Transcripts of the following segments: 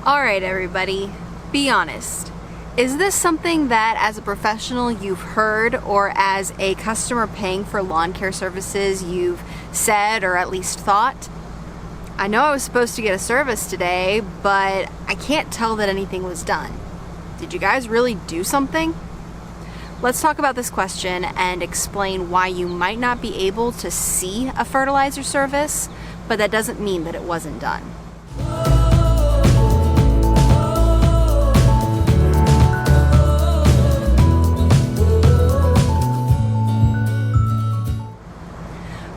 Alright everybody, be honest. Is this something that as a professional you've heard, or as a customer paying for lawn care services you've said or at least thought? I know I was supposed to get a service today, but I can't tell that anything was done. Did you guys really do something? Let's talk about this question and explain why you might not be able to see a fertilizer service, but that doesn't mean that it wasn't done.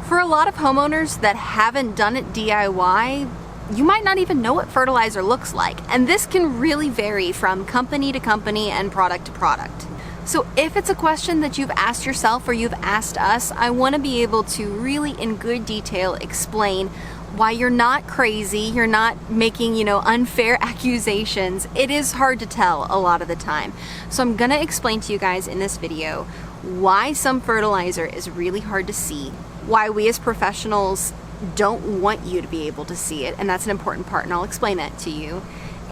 For a lot of homeowners that haven't done it DIY, you might not even know what fertilizer looks like, and this can really vary from company to company and product to product. So if it's a question that you've asked yourself or you've asked us, I want to be able to really in good detail explain why you're not crazy, you're not making, unfair accusations. It is hard to tell a lot of the time. So I'm gonna explain to you guys in this video why some fertilizer is really hard to see, why we as professionals don't want you to be able to see it, and that's an important part, and I'll explain that to you,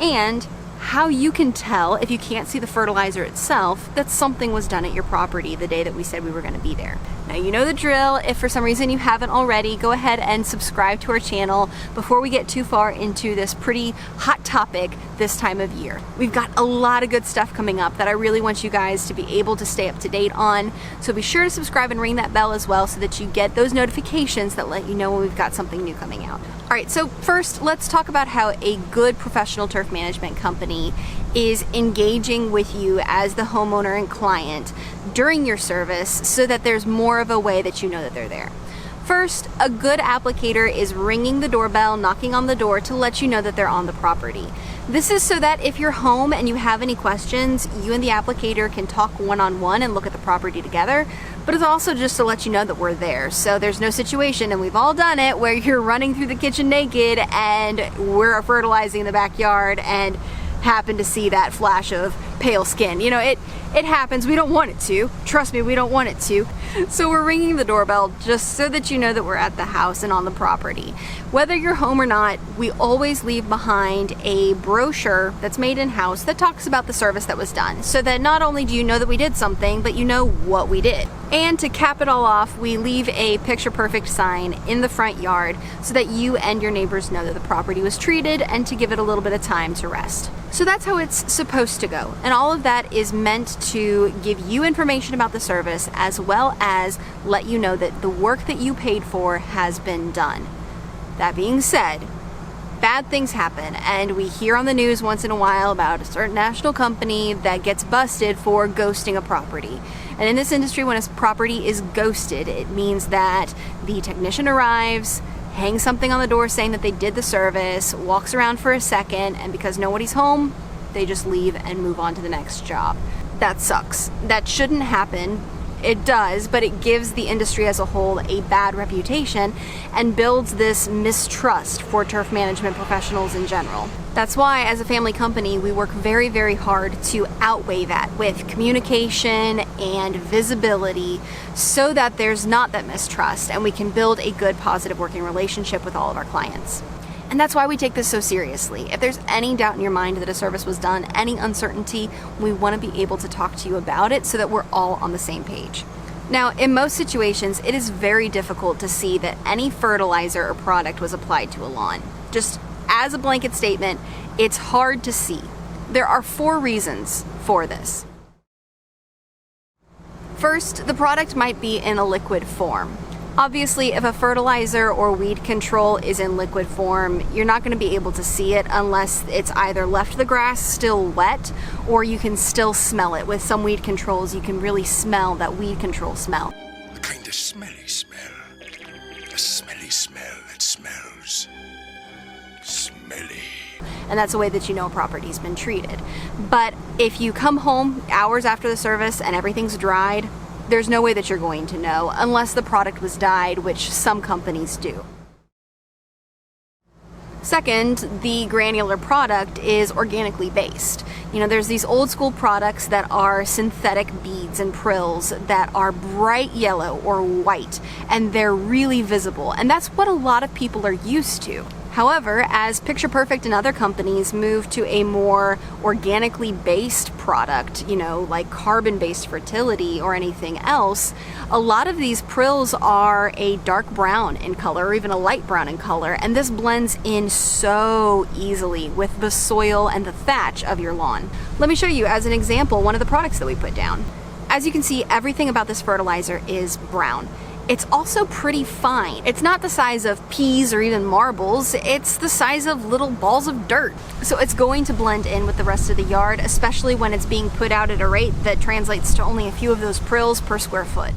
and how you can tell, if you can't see the fertilizer itself, that something was done at your property the day that we said we were going to be there. Now you know the drill. If for some reason you haven't already, go ahead and subscribe to our channel before we get too far into this pretty hot topic this time of year. We've got a lot of good stuff coming up that I really want you guys to be able to stay up to date on, so be sure to subscribe and ring that bell as well so that you get those notifications that let you know when we've got something new coming out. Alright, so first let's talk about how a good professional turf management company is engaging with you as the homeowner and client during your service so that there's more of a way that you know that they're there. First, a good applicator is ringing the doorbell, knocking on the door to let you know that they're on the property. This is so that if you're home and you have any questions, you and the applicator can talk one-on-one and look at the property together, but it's also just to let you know that we're there. So there's no situation, and we've all done it, where you're running through the kitchen naked and we're fertilizing in the backyard and happen to see that flash of pale skin. It happens. We don't want it to. Trust me, we don't want it to. So we're ringing the doorbell just so that you know that we're at the house and on the property. Whether you're home or not, we always leave behind a brochure that's made in-house that talks about the service that was done, so that not only do you know that we did something, but you know what we did. And to cap it all off, we leave a picture-perfect sign in the front yard so that you and your neighbors know that the property was treated and to give it a little bit of time to rest. So that's how it's supposed to go. And all of that is meant to give you information about the service, as well as let you know that the work that you paid for has been done. That being said, bad things happen, and we hear on the news once in a while about a certain national company that gets busted for ghosting a property. And in this industry, when a property is ghosted, it means that the technician arrives, hangs something on the door saying that they did the service, walks around for a second, and because nobody's home, they just leave and move on to the next job. That sucks. That shouldn't happen. It does, but it gives the industry as a whole a bad reputation and builds this mistrust for turf management professionals in general. That's why, as a family company, we work very, very hard to outweigh that with communication and visibility so that there's not that mistrust and we can build a good, positive working relationship with all of our clients. And that's why we take this so seriously. If there's any doubt in your mind that a service was done, any uncertainty, we want to be able to talk to you about it so that we're all on the same page. Now, in most situations, it is very difficult to see that any fertilizer or product was applied to a lawn. Just as a blanket statement, it's hard to see. There are 4 reasons for this. First, the product might be in a liquid form. Obviously, if a fertilizer or weed control is in liquid form, you're not going to be able to see it unless it's either left the grass still wet or you can still smell it. With some weed controls, you can really smell that weed control smell. A kind of smelly smell. A smelly smell that smells smelly. And that's a way that you know a property's been treated. But if you come home hours after the service and everything's dried, there's no way that you're going to know unless the product was dyed, which some companies do. Second, the granular product is organically based. There's these old school products that are synthetic beads and prills that are bright yellow or white, and they're really visible. And that's what a lot of people are used to. However, as Picture Perfect and other companies move to a more organically based product, like carbon-based fertility or anything else, a lot of these prills are a dark brown in color or even a light brown in color, and this blends in so easily with the soil and the thatch of your lawn. Let me show you as an example one of the products that we put down. As you can see, everything about this fertilizer is brown. It's also pretty fine. It's not the size of peas or even marbles, it's the size of little balls of dirt. So it's going to blend in with the rest of the yard, especially when it's being put out at a rate that translates to only a few of those prills per square foot.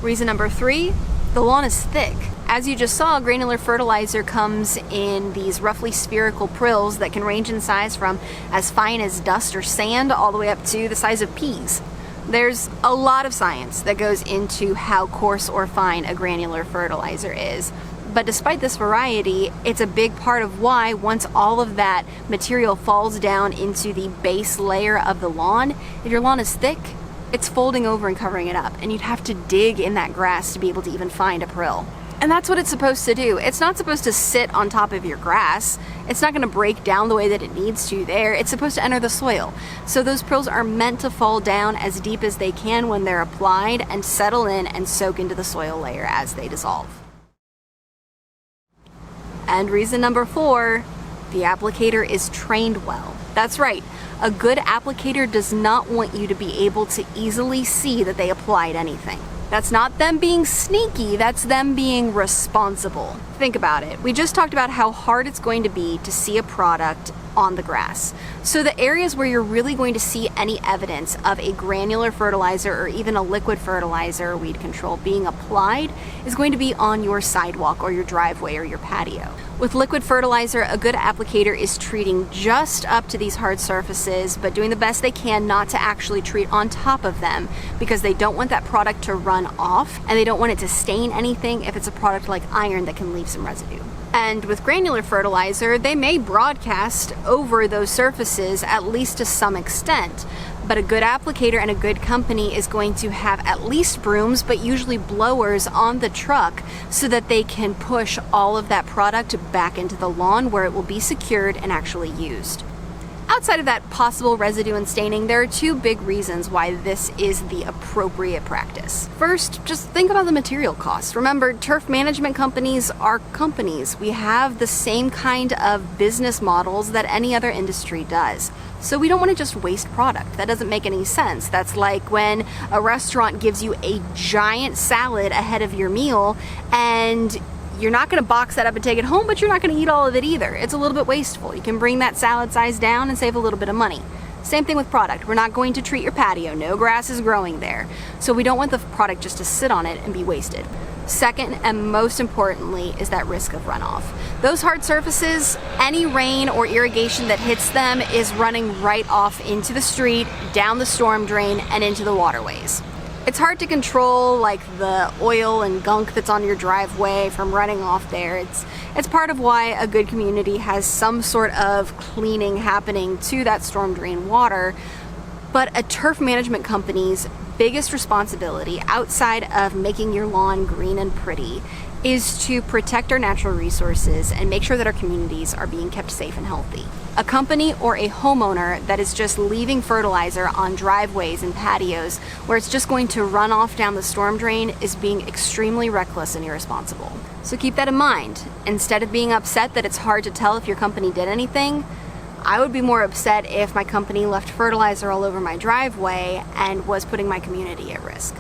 Reason number 3, the lawn is thick. As you just saw, granular fertilizer comes in these roughly spherical prills that can range in size from as fine as dust or sand all the way up to the size of peas. There's a lot of science that goes into how coarse or fine a granular fertilizer is. But despite this variety, it's a big part of why once all of that material falls down into the base layer of the lawn, if your lawn is thick, it's folding over and covering it up, and you'd have to dig in that grass to be able to even find a prill. And that's what it's supposed to do. It's not supposed to sit on top of your grass. It's not going to break down the way that it needs to there. It's supposed to enter the soil. So those prills are meant to fall down as deep as they can when they're applied and settle in and soak into the soil layer as they dissolve. And reason number 4, the applicator is trained well. That's right. A good applicator does not want you to be able to easily see that they applied anything. That's not them being sneaky, that's them being responsible. Think about it. We just talked about how hard it's going to be to see a product on the grass. So the areas where you're really going to see any evidence of a granular fertilizer or even a liquid fertilizer or weed control being applied is going to be on your sidewalk or your driveway or your patio. With liquid fertilizer, a good applicator is treating just up to these hard surfaces, but doing the best they can not to actually treat on top of them because they don't want that product to run off and they don't want it to stain anything if it's a product like iron that can leave some residue. And with granular fertilizer, they may broadcast over those surfaces at least to some extent. But a good applicator and a good company is going to have at least brooms, but usually blowers on the truck so that they can push all of that product back into the lawn where it will be secured and actually used. Outside of that possible residue and staining, there are 2 big reasons why this is the appropriate practice. First, just think about the material costs. Remember, turf management companies are companies. We have the same kind of business models that any other industry does. So we don't want to just waste product. That doesn't make any sense. That's like when a restaurant gives you a giant salad ahead of your meal and you're not going to box that up and take it home, but you're not going to eat all of it either. It's a little bit wasteful. You can bring that salad size down and save a little bit of money. Same thing with product. We're not going to treat your patio. No grass is growing there. So we don't want the product just to sit on it and be wasted. Second, and most importantly, is that risk of runoff. Those hard surfaces, any rain or irrigation that hits them is running right off into the street, down the storm drain, and into the waterways. It's hard to control like the oil and gunk that's on your driveway from running off there. It's part of why a good community has some sort of cleaning happening to that storm drain water. But a turf management company's biggest responsibility outside of making your lawn green and pretty is to protect our natural resources and make sure that our communities are being kept safe and healthy. A company or a homeowner that is just leaving fertilizer on driveways and patios where it's just going to run off down the storm drain is being extremely reckless and irresponsible. So keep that in mind. Instead of being upset that it's hard to tell if your company did anything, I would be more upset if my company left fertilizer all over my driveway and was putting my community at risk.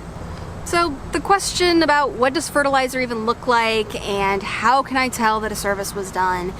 So the question about what does fertilizer even look like and how can I tell that a service was done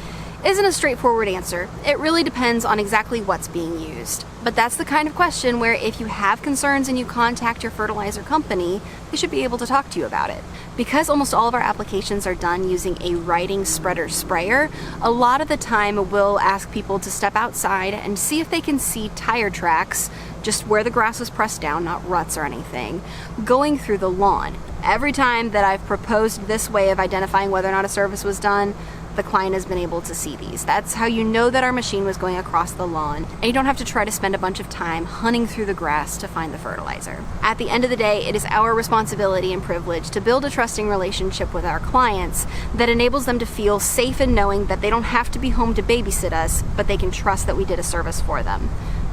isn't a straightforward answer. It really depends on exactly what's being used. But that's the kind of question where if you have concerns and you contact your fertilizer company, they should be able to talk to you about it. Because almost all of our applications are done using a riding spreader sprayer, a lot of the time we'll ask people to step outside and see if they can see tire tracks, just where the grass was pressed down, not ruts or anything, going through the lawn. Every time that I've proposed this way of identifying whether or not a service was done, the client has been able to see these. That's how you know that our machine was going across the lawn, and you don't have to try to spend a bunch of time hunting through the grass to find the fertilizer. At the end of the day, it is our responsibility and privilege to build a trusting relationship with our clients that enables them to feel safe in knowing that they don't have to be home to babysit us, but they can trust that we did a service for them.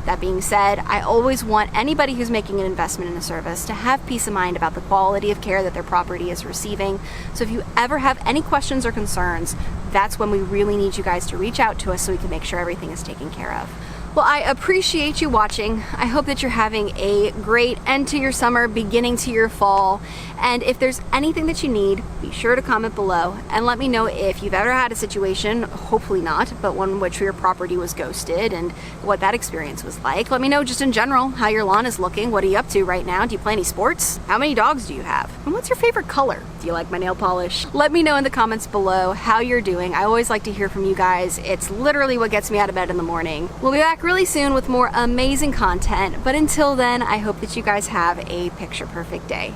That being said, I always want anybody who's making an investment in a service to have peace of mind about the quality of care that their property is receiving. So if you ever have any questions or concerns, that's when we really need you guys to reach out to us so we can make sure everything is taken care of. Well, I appreciate you watching. I hope that you're having a great end to your summer, beginning to your fall. And if there's anything that you need, be sure to comment below and let me know if you've ever had a situation, hopefully not, but one in which your property was ghosted and what that experience was like. Let me know just in general how your lawn is looking. What are you up to right now? Do you play any sports? How many dogs do you have? And what's your favorite color? Do you like my nail polish? Let me know in the comments below how you're doing. I always like to hear from you guys. It's literally what gets me out of bed in the morning. We'll be back really soon with more amazing content, but until then, I hope that you guys have a picture perfect day.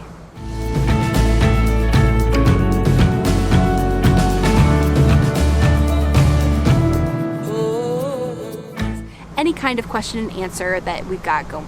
Any kind of question and answer that we've got going.